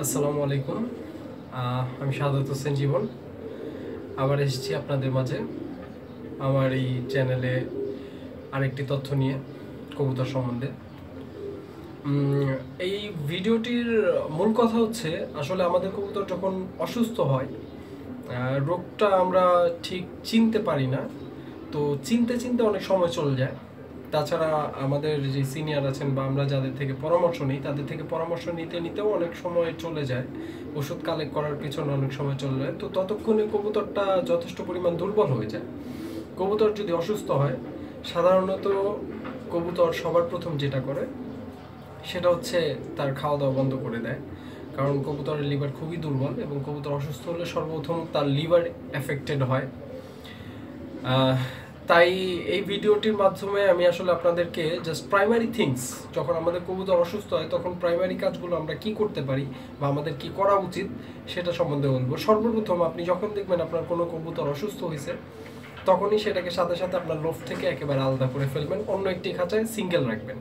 আসসালামু আলাইকুম। আমি শাহাদাত হোসেন জীবন আবার এসেছি আপনাদের মাঝে আমার এই চ্যানেলে আরেকটি তথ্য নিয়ে কবুতর সম্বন্ধে। এই ভিডিওটির মূল কথা হচ্ছে আসলে আমাদের কবুতর যখন অসুস্থ হয়, রোগটা আমরা ঠিক চিনতে পারি না। তো চিনতে চিনতে অনেক সময় চলে যায়। তাছাড়া আমাদের যে সিনিয়র আছেন বা আমরা যাদের থেকে পরামর্শ নিই তাদের থেকে পরামর্শ নিতে নিতেও অনেক সময় চলে যায়, ওষুধ কালেক্ট করার পিছনে অনেক সময় চলে যায়। তো ততক্ষণে কবুতরটা যথেষ্ট পরিমাণ দুর্বল হয়ে যায়। কবুতর যদি অসুস্থ হয়, সাধারণত কবুতর সবার প্রথম যেটা করে সেটা হচ্ছে তার খাওয়া দাওয়া বন্ধ করে দেয়। কারণ কবুতরের লিভার খুবই দুর্বল এবং কবুতর অসুস্থ হলে সর্বপ্রথম তার লিভার এফেক্টেড হয়। তাই এই ভিডিওটির মাধ্যমে আমি আসলে আপনাদেরকে জাস্ট প্রাইমারি থিংস, যখন আমাদের কবুতর অসুস্থ হয় তখন প্রাইমারি কাজগুলো আমরা কি করতে পারি বা আমাদের কি করা উচিত সেটা সম্বন্ধে বলবো। সর্বপ্রথম আপনি যখন দেখবেন আপনার কোনো কবুতর অসুস্থ হয়েছে, তখনই সেটাকে সাথে সাথে আপনার লোফ থেকে একেবারে আলাদা করে ফেলবেন, অন্য একটি খাঁচায় সিঙ্গেল রাখবেন।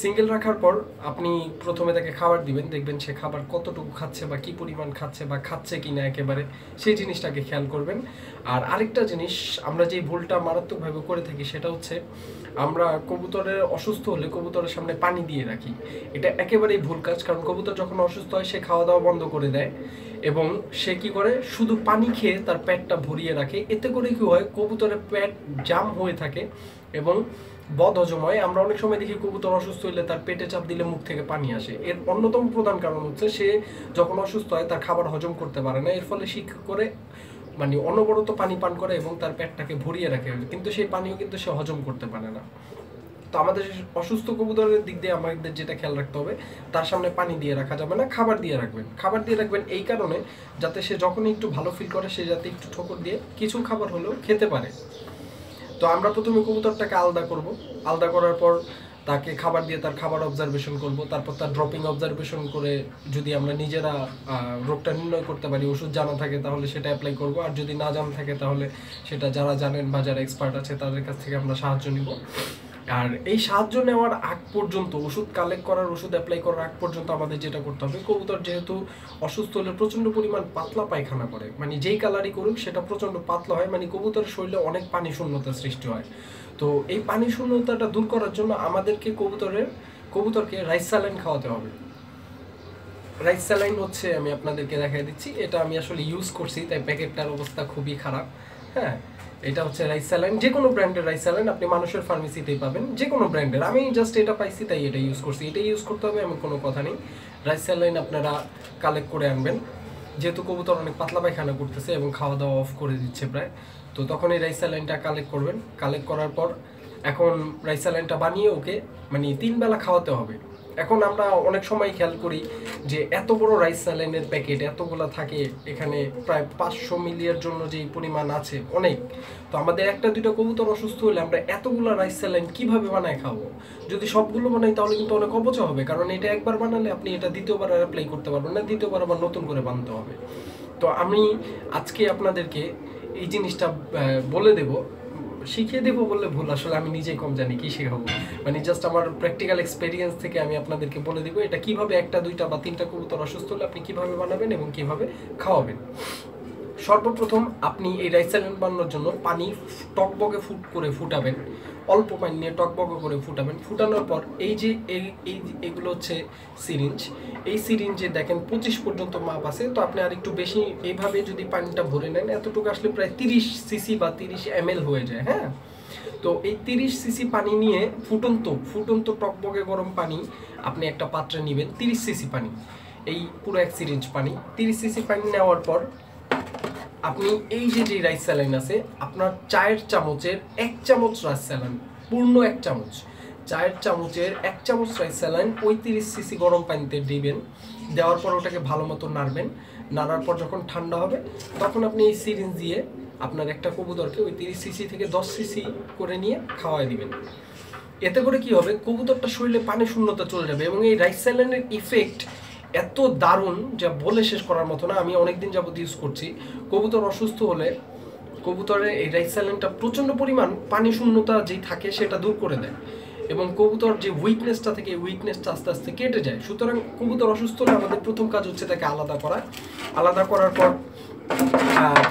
সিঙ্গেল রাখার পর আপনি প্রথমে তাকে খাবার দিবেন, দেখবেন সে খাবার কতটুকু খাচ্ছে বা কি পরিমাণ খাচ্ছে বা খাচ্ছে কিনা একেবারে সেই জিনিসটাকে খেয়াল করবেন। আর আরেকটা জিনিস আমরা যে ভুলটা মারাত্মকভাবে করে থাকি সেটা হচ্ছে আমরা কবুতরের অসুস্থ হলে কবুতরের সামনে পানি দিয়ে রাখি। এটা একেবারেই ভুল কাজ, কারণ কবুতর যখন অসুস্থ হয় সে খাওয়া দাওয়া বন্ধ করে দেয় এবং সে কি করে শুধু পানি খেয়ে তার পেটটা ভরিয়ে রাখে। এতে করে কি হয়, কবুতরের পেট জাম হয়ে থাকে এবং বদহজম হয়। আমরা অনেক সময় দেখি কবুতর অসুস্থ হলে তার পেটে চাপ দিলে মুখ থেকে পানি আসে। এর অন্যতম প্রধান কারণ হচ্ছে সে যখন অসুস্থ হয় তার খাবার হজম করতে পারে না, এর ফলে সে করে মানে অনবরত পানি পান করে এবং তার পেটটাকে ভরিয়ে রাখে, কিন্তু সেই পানিও কিন্তু সে হজম করতে পারে না। তো আমাদের অসুস্থ কবুতরের দিক দিয়ে আমাদের যেটা খেয়াল রাখতে হবে, তার সামনে পানি দিয়ে রাখা যাবে না, খাবার দিয়ে রাখবেন। খাবার দিয়ে রাখবেন এই কারণে যাতে সে যখনই একটু ভালো ফিল করে সে যাতে একটু ঠোকর দিয়ে কিছু খাবার হলেও খেতে পারে। তো আমরা প্রথমে কবুতরটাকে আলাদা করব। আলাদা করার পর তাকে খাবার দিয়ে তার খাবার অবজারভেশন করব, তারপর তার ড্রপিং অবজারভেশন করে যদি আমরা নিজেরা রোগটা নির্ণয় করতে পারি, ওষুধ জানা থাকে তাহলে সেটা অ্যাপ্লাই করব, আর যদি না জানা থাকে তাহলে সেটা যারা জানেন বা যারা এক্সপার্ট আছে তাদের কাছ থেকে আমরা সাহায্য নিব। আর এই সাহায্য নেওয়ার আগ পর্যন্ত, ওষুধ কালেক্ট করার, ওষুধ অ্যাপ্লাই করার আগ পর্যন্ত আমাদের যেটা করতে হবে, কবুতর যেহেতু অসুস্থ হলে প্রচণ্ড পরিমাণ পাতলা পায়খানা করে, মানে যেই কালারই করুক সেটা প্রচণ্ড পাতলা হয়, মানে কবুতরের শরীরে অনেক পানি শূন্যতার সৃষ্টি হয়। তো এই পানি শূন্যতাটা দূর করার জন্য আমাদেরকে কবুতরকে রাইস স্যালাইন খাওয়াতে হবে। রাইস স্যালাইন হচ্ছে, আমি আপনাদেরকে দেখাই দিচ্ছি, এটা আমি আসলে ইউজ করছি তাই প্যাকেটটার অবস্থা খুবই খারাপ। হ্যাঁ, এটা হচ্ছে রাইস স্যালাইন, যে কোনো ব্র্যান্ডের রাইস স্যালাইন আপনি মানুষের ফার্মেসিতেই পাবেন, যে কোনো ব্র্যান্ডের। আমি জাস্ট এটা পাইছি তাই এটা ইউজ করছি, এটা ইউজ করতে হবে এমন কোনো কথা নেই। রাইস স্যালাইন আপনারা কালেক্ট করে আনবেন, যেহেতু কবুতর অনেক পাতলা পায়খানা করতেছে এবং খাওয়া দাওয়া অফ করে দিচ্ছে প্রায়, তো তখন এই রাইস স্যালাইনটা কালেক্ট করবেন। কালেক্ট করার পর এখন রাইস স্যালাইনটা বানিয়ে ওকে মানে 3 বেলা খাওয়াতে হবে। এখন আমরা অনেক সময় খেয়াল করি যে এত বড় রাইস স্যালাইনের প্যাকেট এতগুলো থাকে, এখানে প্রায় 500 মিলির জন্য যে পরিমাণ আছে অনেক। তো আমাদের একটা দুইটা কবুতর অসুস্থ হলে আমরা এতগুলো রাইস স্যালাইন কিভাবে বানায় খাবো? যদি সবগুলো বানাই তাহলে কিন্তু অনেক অপচয় হবে, কারণ এটা একবার বানালে আপনি এটা দ্বিতীয়বার আর অ্যাপ্লাই করতে পারবেন না, দ্বিতীয়বার আবার নতুন করে বানাতে হবে। তো আমি আজকে আপনাদেরকে এই জিনিসটা বলে দেব, শিখিয়ে দেবো বললে ভুল, আসলে আমি নিজেই কম জানি কি শেখাবো, মানে জাস্ট আমার প্র্যাকটিক্যাল এক্সপেরিয়েন্স থেকে আমি আপনাদেরকে বলে দিব এটা কিভাবে একটা দুইটা বা তিনটা কবুতর অসুস্থ হলে আপনি কিভাবে বানাবেন এবং কিভাবে খাওয়াবেন। সর্বপ্রথম আপনি এই রাইস স্যালাইন বানানোর জন্য পানি টকবগে ফুটাবেন, অল্প পানি নিয়ে টকবগে করে ফুটাবেন। ফুটানোর পর এই যে এগুলো হচ্ছে সিরিঞ্জ, এই সিরিঞ্জে দেখেন 25 পর্যন্ত মাপ আছে, তো আপনি আর একটু বেশি এইভাবে যদি পানিটা ভরে নেন, এতটুকু আসলে প্রায় 30 সিসি বা 30 ml হয়ে যায়। হ্যাঁ, তো এই 30 সিসি পানি নিয়ে ফুটন্ত টকবগে গরম পানি আপনি একটা পাত্রে নেবেন, 30 সিসি পানি, এই পুরো এক সিরিঞ্জ পানি। 30 সিসি পানি নেওয়ার পর আপনি এই যে রাইস স্যালাইন আছে, আপনার চায়ের চামচের 1 চামচ রাইস স্যালাইন, পূর্ণ 1 চামচ, চায়ের চামচের 1 চামচ রাইস স্যালাইন ওই 30 সিসি গরম পানিতে দিবেন। দেওয়ার পর ওটাকে ভালো মতো নাড়বেন। নাড়ার পর যখন ঠান্ডা হবে তখন আপনি এই সিরিঞ্জ দিয়ে আপনার একটা কবুতরকে ওই 30 সিসি থেকে 10 সিসি করে নিয়ে খাওয়াই দিবেন। এতে করে কি হবে, কবুতরটা শরীরে পানি শূন্যতা চলে যাবে এবং এই রাইস স্যালাইনের ইফেক্ট এত দারুণ যা বলে শেষ করার মতো না। আমি অনেকদিন যাবত ইউজ করছি। কবুতর অসুস্থ হলে কবুতরের এই রাইস স্যালাইনটা প্রচণ্ড পরিমাণ পানি শূন্যতা যেই থাকে সেটা দূর করে দেয় এবং কবুতর যে উইকনেসটা থেকে উইকনেসটা আস্তে আস্তে কেটে যায়। সুতরাং কবুতর অসুস্থ হলে আমাদের প্রথম কাজ হচ্ছে তাকে আলাদা করা। আলাদা করার পর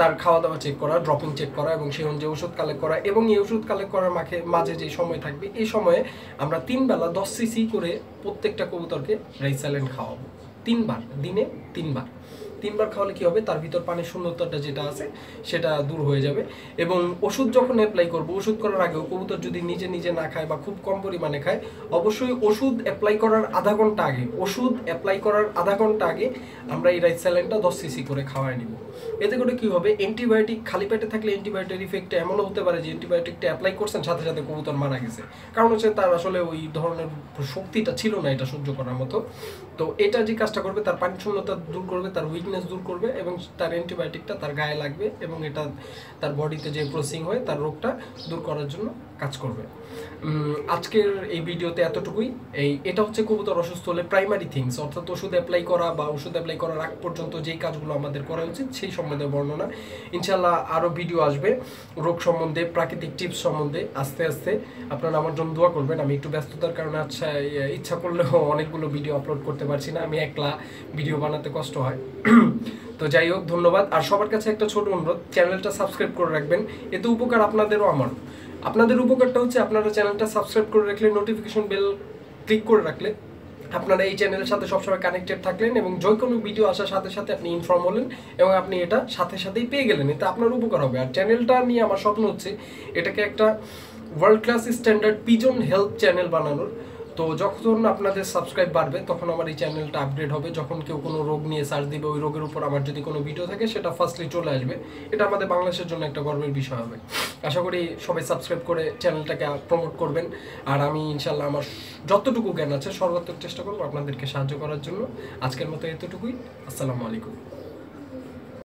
তার খাওয়া দাওয়া চেক করা, ড্রপিং চেক করা এবং সেই অনুযায়ী ওষুধ কালেক্ট করা। এবং এই ওষুধ কালেক্ট করার মাঝে যে সময় থাকবে, এই সময়ে আমরা 3 বেলা 10 সিসি করে প্রত্যেকটা কবুতরকে রাইস স্যালাইন খাওয়াবো। 3 বার, দিনে 3 বার। 3 বার খাওয়ালে কি হবে, তার ভিতর পানির শূন্যতাটা যেটা আছে সেটা দূর হয়ে যাবে। এবং ওষুধ যখন অ্যাপ্লাই করবো, ওষুধ করার আগেও কবুতর যদি নিজে নিজে না খায় বা খুব কম পরিমাণে খায়, অবশ্যই ওষুধ অ্যাপ্লাই করার আধা ঘন্টা আগে আমরা এই রাইস স্যালাইনটা 10 সিসি করে খাওয়াই নিব। এতে করে কি হবে, অ্যান্টিবায়োটিক খালি পেটে থাকলে অ্যান্টিবায়োটিক ইফেক্টটা এমনও হতে পারে যে অ্যান্টিবায়োটিকটা অ্যাপ্লাই করছেন সাথে সাথে কবুতর মারা গেছে, কারণ হচ্ছে তার আসলে ওই ধরনের শক্তিটা ছিল না এটা সহ্য করার মতো। তো এটা যে কাজটা করবে, তার পানি শূন্যতা দূর করবে, তার উইকনেস দূর করবে এবং তার অ্যান্টিবায়োটিকটা তার গায়ে লাগবে এবং এটা তার বডিতে যে প্রসেসিং হয় তার রোগটা দূর করার জন্য কাজ করবে। আজকের এই ভিডিওতে এতটুকুই। এটা হচ্ছে কবুতর অসুস্থ হলে প্রাইমারি থিংস, অর্থাৎ ওষুধ অ্যাপ্লাই করা বা ওষুধ অ্যাপ্লাই করার আগ পর্যন্ত যেই কাজগুলো আমাদের করা উচিত সেই সম্বন্ধে বর্ণনা। ইনশাল্লাহ আরও ভিডিও আসবে রোগ সম্বন্ধে, প্রাকৃতিক টিপস সম্বন্ধে। আস্তে আস্তে আপনারা আমার জন্য দোয়া করবেন। আমি একটু ব্যস্ততার কারণে আচ্ছা ইচ্ছা করলেও অনেকগুলো ভিডিও আপলোড করতে পারছি না, আমি একলা ভিডিও বানাতে কষ্ট হয়। তো যাই হোক, ধন্যবাদ। আর সবার কাছে একটা ছোট অনুরোধ, চ্যানেলটা সাবস্ক্রাইব করে রাখবেন, এতে উপকার আপনাদেরও আমারও। আপনাদের উপকারটা হচ্ছে আপনারা চ্যানেলটা সাবস্ক্রাইব করে রাখলে, নোটিফিকেশন বেল ক্লিক করে রাখলে আপনারা এই চ্যানেলের সাথে সবসময় কানেক্টেড থাকলেন এবং যে কোনো ভিডিও আসার সাথে সাথে আপনি ইনফর্ম হলেন এবং আপনি এটা সাথে সাথেই পেয়ে গেলেন। এতে আপনার উপকার হবে। আর চ্যানেলটা নিয়ে আমার স্বপ্ন হচ্ছে এটাকে একটা world class standard pigeon health channel বানানোর। তো যখন আপনাদের সাবস্ক্রাইব বাড়বে তখন আমার এই চ্যানেলটা আপডেট হবে। যখন কেউ কোনো রোগ নিয়ে সার্চ দিবে, ওই রোগের উপর আমার যদি কোনো ভিডিও থাকে সেটা ফার্স্টলি চলে আসবে। এটা আমাদের বাংলাদেশের জন্য একটা গর্বের বিষয় হবে। আশা করি সবাই সাবস্ক্রাইব করে চ্যানেলটাকে প্রমোট করবেন। আর আমি ইনশাল্লাহ আমার যতটুকু জ্ঞান আছে সর্বাত্মক চেষ্টা করবো আপনাদেরকে সাহায্য করার জন্য। আজকের মতো এতটুকুই। আসসালামু আলাইকুম।